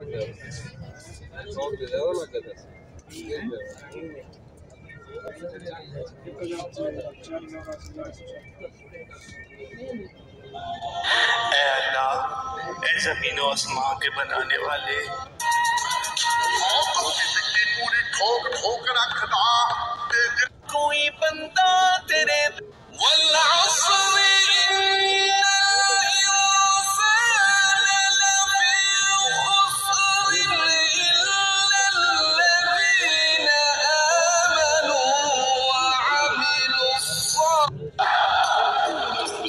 ज़मीन और आसमां के बनाने वाले पूरी ठोक ठोक रखता कोई बंदा तेरे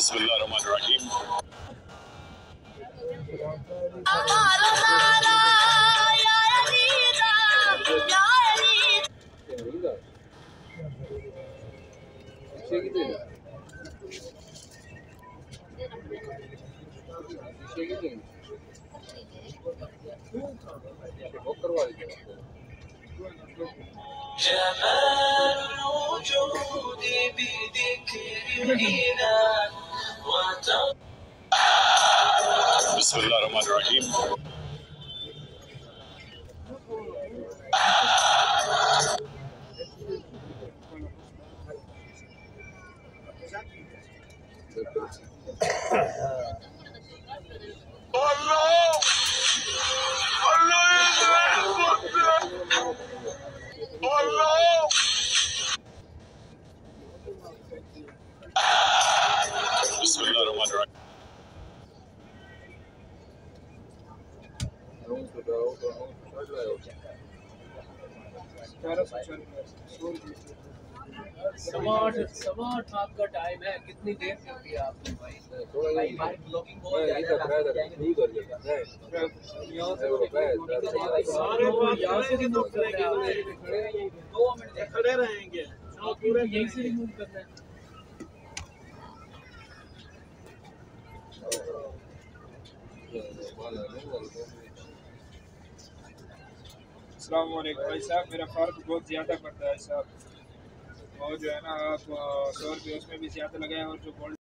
बिस्मिल्लाहिर्रहमानिर्रहीम। बिस्मिल्लाहिर्रहमानिर्रहीम। समाट आपका टाइम है, कितनी देर करती है आपने भाई? ब्लॉगिंग बहुत यहाँ से रिमूव करेंगे, 2 मिनट खड़े रहेंगे, पूरे यहीं से रिमूव करना है। अस्सलाम वालेकुम भाई साहब, मेरा फ़र्क बहुत ज़्यादा पड़ता है साहब, और जो है ना आप 100 रुपये उसमें भी ज़्यादा लगाए और जो गोल्ड